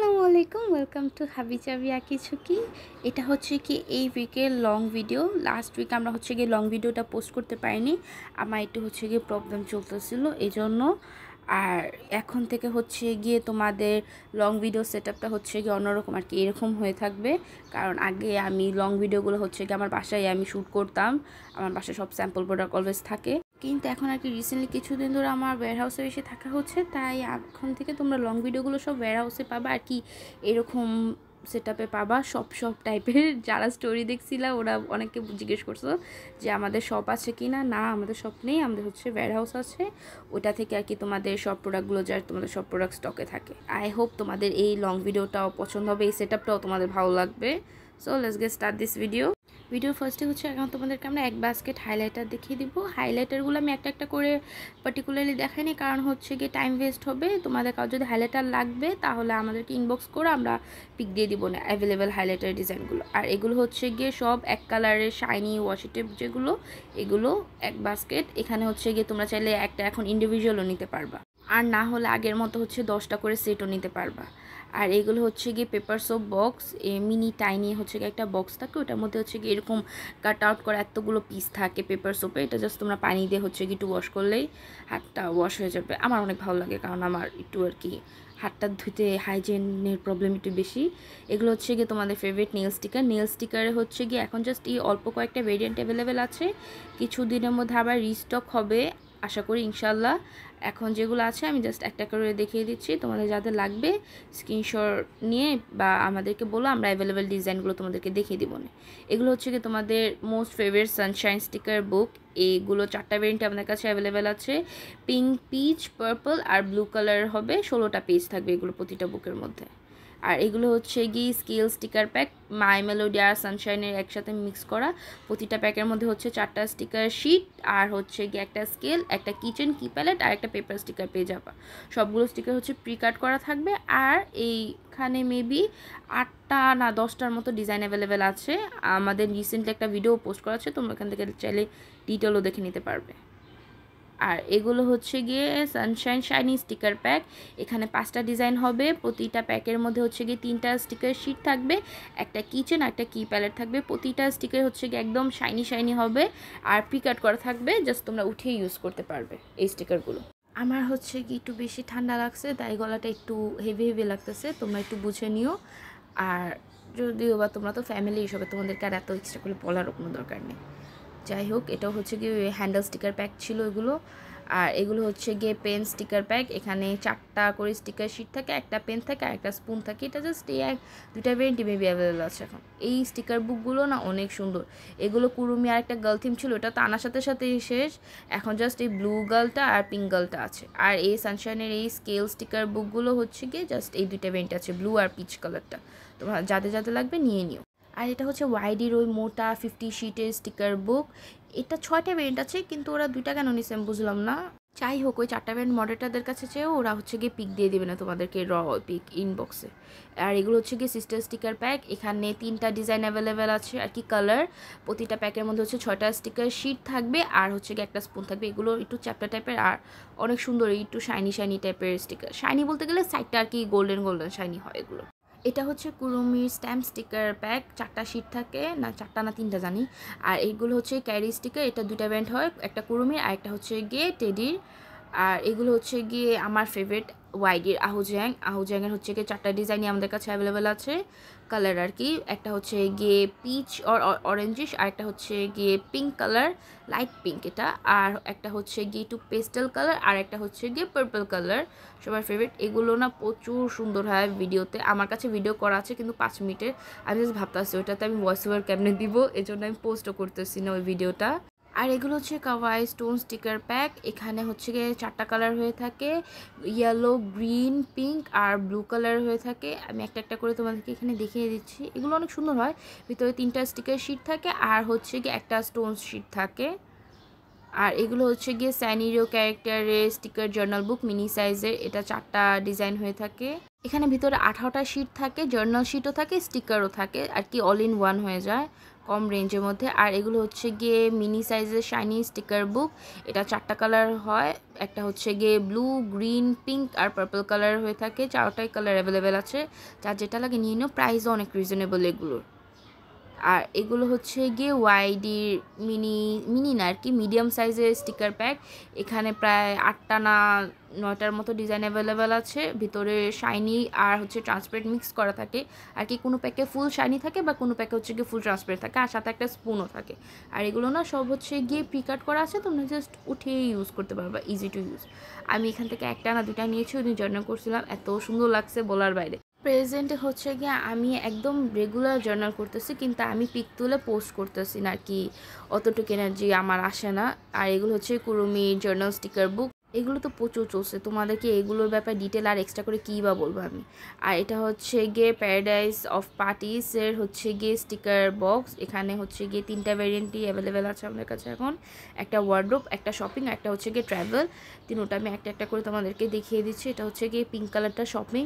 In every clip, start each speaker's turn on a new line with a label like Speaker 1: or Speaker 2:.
Speaker 1: আসসালামু আলাইকুম, welcome to হাবি জাবি আঁকিঝুঁকি। এটা হচ্ছে কি এই উইকের লং ভিডিও। লাস্ট উইক আমরা হচ্ছে গিয়ে লং ভিডিওটা পোস্ট করতে পারিনি, আমার একটু হচ্ছে গিয়ে প্রবলেম চলতেছিল এই জন্য। আর এখন থেকে হচ্ছে গিয়ে তোমাদের লং ভিডিও সেট আপটা হচ্ছে গিয়ে অন্যরকম আর কি, এরকম হয়ে থাকবে। কারণ আগে আমি লং ভিডিওগুলো হচ্ছে গিয়ে আমার বাসায় আমি শ্যুট করতাম, আমার বাসায় সব স্যাম্পল প্রোডাক্ট অলওয়েজ থাকে। কিন্তু এখন আর কি রিসেন্টলি কিছুদিন ধরে আমার ওয়্যারহাউসে বেশি থাকা হচ্ছে, তাই এখন থেকে তোমরা লং ভিডিওগুলো সব ওয়্যারহাউসে পাবা আর কি, এরকম সেট আপে পাবা। সব টাইপের যারা স্টোরি দেখছিলা ওরা অনেকে জিজ্ঞেস করছো যে আমাদের শপ আছে কি না। না, আমাদের শপ নেই, আমাদের হচ্ছে ওয়্যারহাউস আছে, ওটা থেকে আর কি তোমাদের সব প্রোডাক্টগুলো যায়, তোমাদের সব প্রোডাক্ট স্টকে থাকে। আই হোপ তোমাদের এই লং ভিডিওটাও পছন্দ হবে, এই সেট আপটাও তোমাদের ভালো লাগবে। So let's get start this video ফার্স্টে হচ্ছে এখন তোমাদেরকে আমরা এক বাস্কেট হাইলাইটার দেখিয়ে দিব। হাইলাইটারগুলো আমি একটা একটা করে পার্টিকুলারলি দেখাইনি, কারণ হচ্ছে গিয়ে টাইম ওয়েস্ট হবে। তোমাদের কারো যদি হাইলাইটার লাগবে তাহলে আমাদেরকে ইনবক্স করে আমরা পিক দিয়ে দিব না অ্যাভেলেবেল হাইলাইটার ডিজাইনগুলো। আর এগুলো হচ্ছে গিয়ে সব এক কালারের শাইনি ওয়াশি টেপ যেগুলো, এগুলো এক বাস্কেট। এখানে হচ্ছে গিয়ে তোমরা চাইলে একটা এখন ইন্ডিভিজুয়ালও নিতে পারবা, আর না হলে আগের মতো হচ্ছে 10টা করে সেটও নিতে পারবা। আর এগুলো হচ্ছে গিয়ে paper soap box, mini tiny হচ্ছে গিয়ে একটা বক্স থাকে, ওটার মধ্যে হচ্ছে গিয়ে এরকম কাট আউট করা এতগুলো পিস থাকে পেপার সোপে। এটা জাস্ট তোমরা পানি দিয়ে হচ্ছে গিয়ে একটু ওয়াশ করলেই হাতটা ওয়াশ হয়ে যাবে। আমার অনেক ভালো লাগে, কারণ আমার একটু আর কি হাতটা ধুতে হাইজিনের প্রবলেম একটু বেশি। এগুলো হচ্ছে গিয়ে তোমাদের ফেভারিট নেল স্টিকারে হচ্ছে গিয়ে এখন জাস্ট এই অল্প কয়েকটা ভেরিয়েন্ট অ্যাভেলেবেল আছে, কিছু দিনের মধ্যে আবার রিস্টক হবে আশা করি ইনশাল্লাহ। এখন যেগুলো আছে আমি জাস্ট একটা করে দেখিয়ে দিচ্ছি, তোমাদের যাদের লাগবে স্ক্রিনশট নিয়ে বা আমাদেরকে বলো, আমরা অ্যাভেলেবেল ডিজাইনগুলো তোমাদেরকে দেখিয়ে দিব না। এগুলো হচ্ছে কি তোমাদের মোস্ট ফেভারিট সানশাইন স্টিকার বুক। এইগুলো 4টা ভেরিয়েন্ট আমাদের কাছে অ্যাভেলেবেল আছে, পিঙ্ক, পিচ, পার্পল আর ব্লু কালার হবে। 16টা পেজ থাকবে এগুলো প্রতিটা বুকের মধ্যে। আর এগুলো হচ্ছে গিয়ে স্কেল স্টিকার প্যাক, মাই মেলোডি আর সানশাইনের একসাথে মিক্স করা। প্রতিটা প্যাকের মধ্যে হচ্ছে 4টা স্টিকার শিট, আর হচ্ছে গিয়ে একটা স্কেল, একটা কিচেন কি প্যালেট আর একটা পেপার স্টিকার পেয়ে যাবা। সবগুলো স্টিকার হচ্ছে প্রি কাট করা থাকবে। আর এইখানে মেবি 8টা না 10টার মতো ডিজাইন অ্যাভেলেবেল আছে। আমাদের রিসেন্টলি একটা ভিডিও পোস্ট করা আছে, তোমরা এখান থেকে চাইলে ডিটেলও দেখে নিতে পারবে। আর এগুলো হচ্ছে গিয়ে সানশাইন শাইনি স্টিকার প্যাক। এখানে 5টা ডিজাইন হবে, প্রতিটা প্যাকের মধ্যে হচ্ছে গিয়ে 3টা স্টিকার শিট থাকবে, একটা কিচেন আর একটা কি প্যালেট থাকবে। প্রতিটা স্টিকার হচ্ছে গিয়ে একদম শাইনি হবে আর প্রিকাট করা থাকবে, জাস্ট তোমরা উঠিয়ে ইউজ করতে পারবে এই স্টিকারগুলো। আমার হচ্ছে কি একটু বেশি ঠান্ডা লাগছে, তাই গলাটা একটু হেভি লাগতেছে, তোমরা একটু বুঝে নিও। আর যদিও বা তোমরা তো ফ্যামিলি হিসেবে, তোমাদেরকে আর এত এক্সট্রা করে বলার কোনো দরকার নেই। যাই হোক, এটাও হচ্ছে গিয়ে হ্যান্ডেল স্টিকার প্যাক ছিল এগুলো। আর এগুলো হচ্ছে গিয়ে পেন স্টিকার প্যাক, এখানে 4টা করে স্টিকার শিট থাকে, একটা পেন থাকে আর একটা স্পুন থাকে। এটা জাস্ট এই 2টা ভেরিয়েন্টই মেবি অ্যাভেলেবল আছে এখন। এই স্টিকার বুকগুলো না অনেক সুন্দর। এগুলো কুরুমি আর একটা গার্ল থিম ছিল, ওটা তো আনার সাথে সাথেই শেষ। এখন জাস্ট এই ব্লু গার্লটা আর পিঙ্ক গার্লটা আছে। আর এই সানশাইনের এই স্কেল স্টিকার বুকগুলো হচ্ছে গিয়ে জাস্ট এই 2টা ভেরিয়েন্ট আছে, ব্লু আর পিচ কালারটা। তোমরা যাদের লাগবে নিয়ে নিও। আর এটা হচ্ছে ওয়াইডির ওই মোটা 50 শিটের স্টিকার বুক। এটা 6টা ভেরিয়েন্ট আছে, কিন্তু ওরা 2টা কেন নিছে আমি বুঝলাম না। যাই হোক, ওই 4টা ভেরিয়েন্ট মডেলটাদের কাছে চেয়েও ওরা হচ্ছে গিয়ে পিক দিয়ে দেবে না তোমাদেরকে, পিক ইনবক্সে। আর এগুলো হচ্ছে গিয়ে সিস্টার স্টিকার প্যাক, এখানে 3টা ডিজাইন অ্যাভেলেবেল আছে আর কি কালার। প্রতিটা প্যাকের মধ্যে হচ্ছে 6টা স্টিকার শিট থাকবে, আর হচ্ছে গিয়ে একটা স্পুন থাকবে। এগুলো একটু চ্যাপ্টার টাইপের আর অনেক সুন্দর, একটু শাইনি টাইপের স্টিকার। শাইনি বলতে গেলে সাইডটা আর কি গোল্ডেন শাইনি হয় এগুলো। এটা হচ্ছে কুরুমির স্ট্যাম্প স্টিকার প্যাক, 4টা শিট থাকে, না 4টা না 3টা জানি। আর এইগুলো হচ্ছে ক্যারি স্টিকার, এটা 2টা ব্যান্ড হয়, একটা কুরুমির আর একটা হচ্ছে গিয়ে টেডির। আর এগুলো হচ্ছে গিয়ে আমার ফেভারিট ওয়াইডির আহুজ্যাংয়ের হচ্ছে গিয়ে 4টা ডিজাইনই আমাদের কাছে অ্যাভেলেবেল আছে কালার আর কি। একটা হচ্ছে গিয়ে পিচ অর অরেঞ্জিশ, আর একটা হচ্ছে গিয়ে পিঙ্ক কালার, লাইট পিঙ্ক এটা। আর একটা হচ্ছে গিয়ে একটু পেস্টেল কালার, আর একটা হচ্ছে গিয়ে পার্পল কালার, সবার ফেভারিট। এগুলো না প্রচুর সুন্দর হয় ভিডিওতে। আমার কাছে ভিডিও করা আছে কিন্তু 5 মিনিটের, আমি জাস্ট ভাবতেছি ওইটাতে আমি ভয়েস ওভার কেমনে দিব, এজন্য আমি পোস্টও করতেছি না ওই ভিডিওটা। আর এগুলো হচ্ছে কাওয়াই স্টোন স্টিকার প্যাক, এখানে হচ্ছে গিয়ে 4টা কালার হয়ে থাকে, ইয়েলো, গ্রিন, পিঙ্ক আর ব্লু কালার হয়ে থাকে। আমি একটা একটা করে তোমাদেরকে এখানে দেখিয়ে দিচ্ছি। এগুলো অনেক সুন্দর হয়, ভিতরে 3টা স্টিকার শিট থাকে আর হচ্ছে গিয়ে একটা স্টোন শিট থাকে। আর এগুলো হচ্ছে গিয়ে স্যানিরো ক্যারেক্টারের স্টিকার জার্নাল বুক মিনি সাইজের, এটা 4টা ডিজাইন হয়ে থাকে। এখানে ভিতরে 18টা শিট থাকে, জার্নাল শিটও থাকে, স্টিকারও থাকে আর কি, অল ইন ওয়ান হয়ে যায়। কম রেঞ্জের মধ্যে। আর এগুলো হচ্ছে গিয়ে মিনি সাইজের শাইনি স্টিকার বুক। এটা 4টা কালার হয়, একটা হচ্ছে গিয়ে ব্লু, গ্রিন, পিঙ্ক আর পার্পল কালার হয়ে থাকে। 4টাই কালার অ্যাভেলেবেল আছে, যার যেটা লাগে নিয়ে নিও। প্রাইসও অনেক রিজনেবল এগুলোর। আর এগুলো হচ্ছে গিয়ে ওয়াইডির মিনি মিনি না আর কি, মিডিয়াম সাইজের স্টিকার প্যাক। এখানে প্রায় 8টা না 9টার মতো ডিজাইন অ্যাভেলেবেল আছে। ভিতরে শাইনি আর হচ্ছে ট্রান্সপারেন্ট মিক্স করা থাকে আর কি। কোনো প্যাকে ফুল শাইনি থাকে বা কোনো প্যাকে হচ্ছে গিয়ে ফুল ট্রান্সপারেন্ট থাকে, আর সাথে একটা স্পুনও থাকে। আর এগুলো না সব হচ্ছে গিয়ে প্রিকাট করা আছে, তোমরা জাস্ট উঠিয়ে ইউজ করতে পারবা, ইজি টু ইউজ। আমি এখান থেকে 1টা না 2টা নিয়েছি, ওই দিন জার্নাল করছিলাম, এত সুন্দর লাগছে বলার বাইরে। প্রেজেন্টে হচ্ছে গিয়ে আমি একদম রেগুলার জার্নাল করতেছি, কিন্তু আমি পিক তুলে পোস্ট করতেছি না আর কি, অতটুকু এনার্জি আমার আসে না। আর এগুলো হচ্ছে কুরুমি জার্নাল স্টিকার বুক, এগুলো তো প্রচুর চলছে। তোমাদেরকে এগুলোর ব্যাপারে ডিটেল আর এক্সট্রা করে কী বা বলবো আমি। আর এটা হচ্ছে গিয়ে প্যারাডাইস অফ পার্টিসের হচ্ছে গিয়ে স্টিকার বক্স। এখানে হচ্ছে গিয়ে 3টা ভ্যারিয়েন্টই অ্যাভেলেবেল আছে আমাদের কাছে এখন। একটা ওয়ার্ড্রোব, একটা শপিং, একটা হচ্ছে গিয়ে ট্রাভেল। তিনোটা আমি একটা একটা করে তোমাদেরকে দেখিয়ে দিচ্ছি। এটা হচ্ছে গিয়ে পিঙ্ক কালারটা শপিং,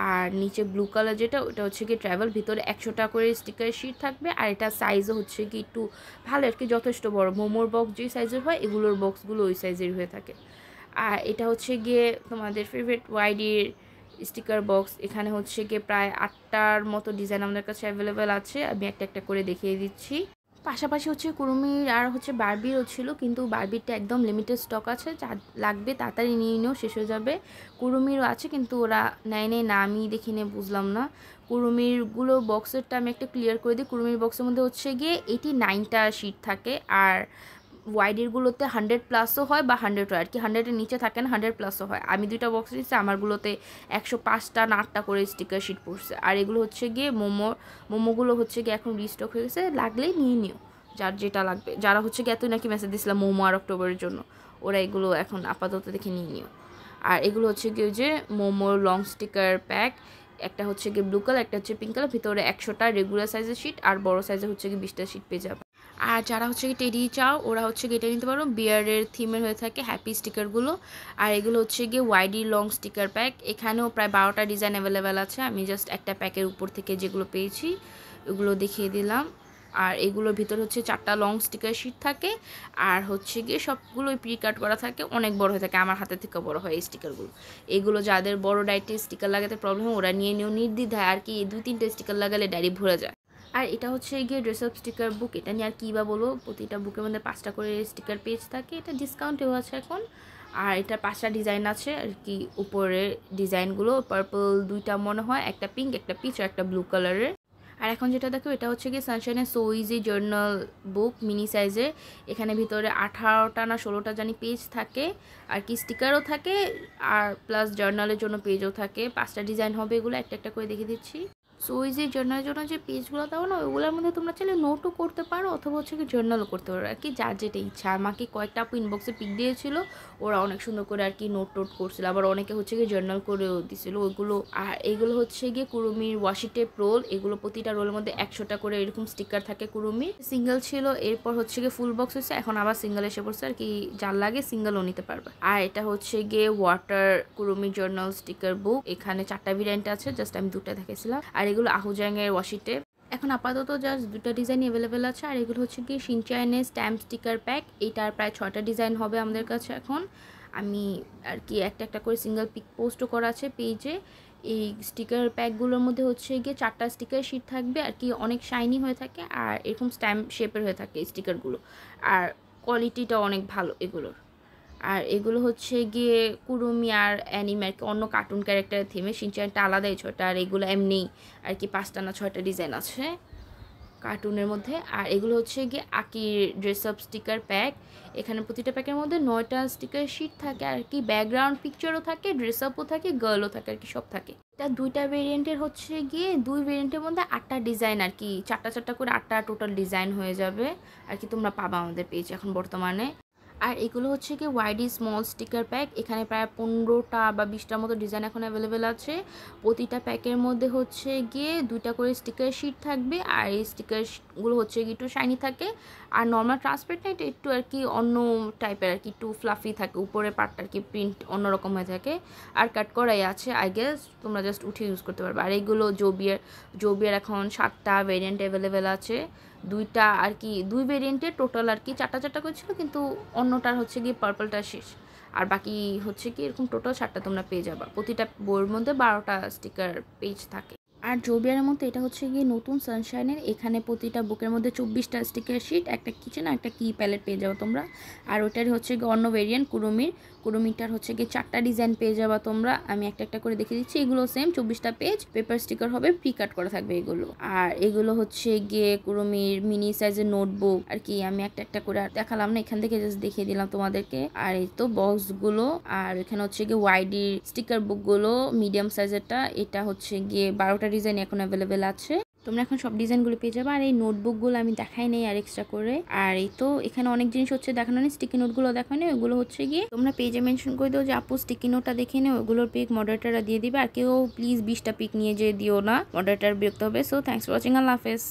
Speaker 1: আর নিচে ব্লু কালার যেটা ওটা হচ্ছে গিয়ে ট্রাভেল। ভিতরে 100টা করে স্টিকার শিট থাকবে। আর এটা সাইজও হচ্ছে কি একটু ভালো আর কি, যথেষ্ট বড়। মোমোর বক্স যে সাইজের হয় এগুলোর বক্সগুলো ওই সাইজের হয়ে থাকে। আর এটা হচ্ছে গিয়ে তোমাদের ফেভারিট ওয়াইডির স্টিকার বক্স। এখানে হচ্ছে গিয়ে প্রায় 8টার মতো ডিজাইন আমাদের কাছে অ্যাভেলেবেল আছে, আমি একটা একটা করে দেখিয়ে দিচ্ছি। পাশাপাশি হচ্ছে কুরুমির আর হচ্ছে বারবিরও ছিল, কিন্তু বারবিরটা একদম লিমিটেড স্টক আছে, যা লাগবে তাড়াতাড়ি নিয়ে নিও, শেষ হয়ে যাবে। কুরুমিরও আছে কিন্তু ওরা নেয় না, আমি দেখি নে, বুঝলাম না। কুরুমিরগুলো বক্সেরটা আমি একটা ক্লিয়ার করে দিই। কুরুমির বক্সের মধ্যে হচ্ছে গিয়ে 89টা শিট থাকে, আর ওয়াইডিরগুলোতে 100+ হয় বা 100 হয় আর কি, 100-এর নিচে থাকে না, 100+ হয়। আমি 2টা বক্স নিচ্ছি, আমারগুলোতে 105টা না 8টা করে স্টিকার শিট পড়ছে। আর এগুলো হচ্ছে গিয়ে মোমোগুলো হচ্ছে গিয়ে এখন রিস্টক হয়ে গেছে, লাগলেই নিয়ে নিও যার যেটা লাগবে। যারা হচ্ছে গিয়ে এতই নাকি মেসেজ দিয়েছিলাম মোমো আর অক্টোবরের জন্য, ওরা এগুলো এখন আপাতত দেখে নিয়ে নিও। আর এগুলো হচ্ছে গিয়ে যে মোমোর লং স্টিকার প্যাক, একটা হচ্ছে গিয়ে ব্লু কালার, একটা হচ্ছে পিঙ্ক কালার। ভিতরে 100টা রেগুলার সাইজের শিট, আর বড় সাইজে হচ্ছে গিয়ে 20টা শিট পেয়ে যাবে। আর যারা হচ্ছে কি টেডি চাও, ওরা হচ্ছে গিয়ে এটা নিতে পারো। বিয়ারের থিমের হয়ে থাকে হ্যাপি স্টিকারগুলো। আর এগুলো হচ্ছে গিয়ে ওয়াইডি লং স্টিকার প্যাক। এখানেও প্রায় 12টা ডিজাইন অ্যাভেলেবেল আছে, আমি জাস্ট একটা প্যাকের উপর থেকে যেগুলো পেয়েছি ওগুলো দেখিয়ে দিলাম। আর এগুলোর ভিতরে হচ্ছে 4টা লং স্টিকার শিট থাকে, আর হচ্ছে গিয়ে সবগুলোই প্রি কাট করা থাকে, অনেক বড় হয়ে থাকে, আমার হাতের থেকে বড় হয় এই স্টিকারগুলো। এগুলো যাদের বড় ডায়েটে স্টিকার লাগাতে প্রবলেম, ওরা নিয়ে নিও নির্দ্বিধায়। আর কি 2-3টে স্টিকার লাগালে ডায়েরি ভরে যায়। আর এটা হচ্ছে গিয়ে ড্রেস আপ স্টিকার বুক। এটা নিয়ে আর কী বা বলবো, প্রতিটা বুকের মধ্যে 5টা করে স্টিকার পেজ থাকে, এটা ডিসকাউন্টেও আছে এখন। আর এটা 5টা ডিজাইন আছে আর কি, উপরের ডিজাইনগুলো পার্পল 2টা মনে হয়, একটা পিঙ্ক, একটা পিচ আর একটা ব্লু কালারের। আর এখন যেটা দেখো এটা হচ্ছে গিয়ে সানশাইনের সো ইজি জার্নাল বুক মিনি সাইজের। এখানে ভিতরে 18টা না 16টা জানি পেজ থাকে, আর কি স্টিকারও থাকে, আর প্লাস জার্নালের জন্য পেজও থাকে। 5টা ডিজাইন হবে, এগুলো একটা একটা করে দেখে দিচ্ছি। সো এই যে জার্নালের জন্য যে পেজগুলো দাও না, ওইগুলোর মধ্যে তোমরা চাইলে নোটও করতে পারো, অথবা হচ্ছে কি জার্নালও করতে পারো আর কি, যার যেটা ইচ্ছা। আমাকে কয়েকটা আপু ইনবক্সে পিক দিয়েছিল, ওরা অনেক সুন্দর করে আর কি নোট টোট করছিল, আবার অনেকে হচ্ছে গিয়ে জার্নাল করেও দিছিল ওইগুলো। আর এগুলো হচ্ছে গিয়ে কুরুমির ওয়াশি টেপ রোল। এগুলো প্রতিটা রোলের মধ্যে 100টা করে এরকম স্টিকার থাকে কুরুমির। সিঙ্গেল ছিল, এরপর হচ্ছে গিয়ে ফুল বক্স হয়েছে, এখন আবার সিঙ্গেল এসে পড়ছে আর কি, যার লাগে সিঙ্গেলও নিতে পারবে। আর এটা হচ্ছে গিয়ে ওয়াটার কুরুমি জার্নাল স্টিকার বুক। এখানে 4টা ভেরিয়েন্ট আছে, জাস্ট আমি 2টা দেখেছিলাম। আর এগুলো আহুজাংয়ের ওয়াশি টেপ। এখন আপাতত জাস্ট 2টা ডিজাইনই অ্যাভেলেবেল আছে। আর এগুলো হচ্ছে কি শিনচাইনের স্ট্যাম্প স্টিকার প্যাক। এইটার প্রায় 6টা ডিজাইন হবে আমাদের কাছে এখন। আমি আর কি একটা একটা করে সিঙ্গেল পিক পোস্টও করা আছে পেজে। এই স্টিকার প্যাকগুলোর মধ্যে হচ্ছে গিয়ে 4টা স্টিকার শিট থাকবে আর কি, অনেক শাইনি হয়ে থাকে, আর এরকম স্ট্যাম্প শেপের হয়ে থাকে স্টিকারগুলো, আর কোয়ালিটিটা অনেক ভালো এগুলোর। আর এগুলো হচ্ছে গিয়ে কুরুমি আর অ্যানিমে আর কি, অন্য কার্টুন ক্যারেক্টারের থিমে। শিনচানটা আলাদাই 6টা, আর এগুলো এমনি আর কি 5টা না 6টা ডিজাইন আছে কার্টুনের মধ্যে। আর এগুলো হচ্ছে গিয়ে আকির ড্রেস আপ স্টিকার প্যাক। এখানে প্রতিটা প্যাকের মধ্যে 9টা স্টিকার শিট থাকে আর কি, ব্যাকগ্রাউন্ড পিকচারও থাকে, ড্রেস আপও থাকে, গার্লও থাকে আর কি, সব থাকে। এটা 2টা ভেরিয়েন্টের হচ্ছে গিয়ে 2 ভেরিয়েন্টের মধ্যে 8টা ডিজাইন আর কি, 4টা করে 8টা টোটাল ডিজাইন হয়ে যাবে আর কি, তোমরা পাবা আমাদের পেজ এখন বর্তমানে। আর এগুলো হচ্ছে কি ওয়াইডি স্মল স্টিকার প্যাক। এখানে প্রায় 15টা বা 20টার মতো ডিজাইন এখন অ্যাভেলেবেল আছে। প্রতিটা প্যাকের মধ্যে হচ্ছে গিয়ে 2টা করে স্টিকার শিট থাকবে, আর এই স্টিকারগুলো হচ্ছে গিয়ে একটু শাইনি থাকে, আর নর্মাল ট্রান্সপারেন্ট না, এটা একটু আর কি অন্য টাইপের আর কি, একটু ফ্লাফি থাকে, উপরের পার্টটা আর কি প্রিন্ট অন্যরকম হয়ে থাকে। আর কাট করাই আছে আই গেস, তোমরা জাস্ট উঠে ইউজ করতে পারবে। আর এইগুলো জোবিয়ার এখন 7টা ভেরিয়েন্ট অ্যাভেলেবেল আছে, দুইটা আর কি 2 ভেরিয়েন্টের টোটাল আর কি 4টা করে ছিল, কিন্তু অন্যটার হচ্ছে গিয়ে পার্পলটা শেষ। আর বাকি হচ্ছে কি এরকম টোটাল 7টা তোমরা পেয়ে যাবা। প্রতিটা বইয়ের মধ্যে 12টা স্টিকার পেজ থাকে। আর জোবিয়ারের মতো এটা হচ্ছে গিয়ে নতুন সানশাইনের, এখানে প্রতিটা বুকের মধ্যে 24টা স্টিকার শিট, একটা কিচেন আর একটা কি প্যালেট পেয়ে যাবো তোমরা। আর ওইটারই হচ্ছে গিয়ে অন্য ভেরিয়েন্ট কুরুমিটার হচ্ছে গিয়ে 4টা ডিজাইন পেয়ে যাবা তোমরা। আমি একটা করে দেখে দিচ্ছি। এগুলো সেম 24টা পেজ, পেপার স্টিকার হবে, প্রি কাট করা থাকবে এগুলো। আর এগুলো হচ্ছে গিয়ে কুরুমির মিনি সাইজের নোটবুক আর কি। আমি একটা করে দেখালাম না, এখান থেকে জাস্ট দেখিয়ে দিলাম তোমাদেরকে। আর এই তো বক্সগুলো। আর এখানে হচ্ছে গিয়ে ওয়াইডির স্টিকার বুকগুলো মিডিয়াম সাইজেরটা, এটা হচ্ছে গিয়ে 12টা ডিজাইন এখন অ্যাভেলেবেল আছে। তোমরা এখন সব ডিজাইনগুলো পেয়ে যাবে। আর এই নোটবুকগুলো আমি দেখাই নেই আর এক্সট্রা করে। আর এই তো এখানে অনেক জিনিস হচ্ছে দেখানো নেই, স্টিকি নোটগুলো দেখানো নেই। ওগুলো হচ্ছে গিয়ে তোমরা পেজে মেনশন করে দিও যে আপু স্টিকি নোটটা দেখে নেও, ওগুলোর পিক মডারেটাররা দিয়ে দিবে। আর কেউ প্লিজ 20টা পিক নিয়ে যেয়ে দিও না, মডারেটার বিরক্ত হবে। সো থ্যাংকস ফর ওয়াচিং, আল্লাহ হাফেজ।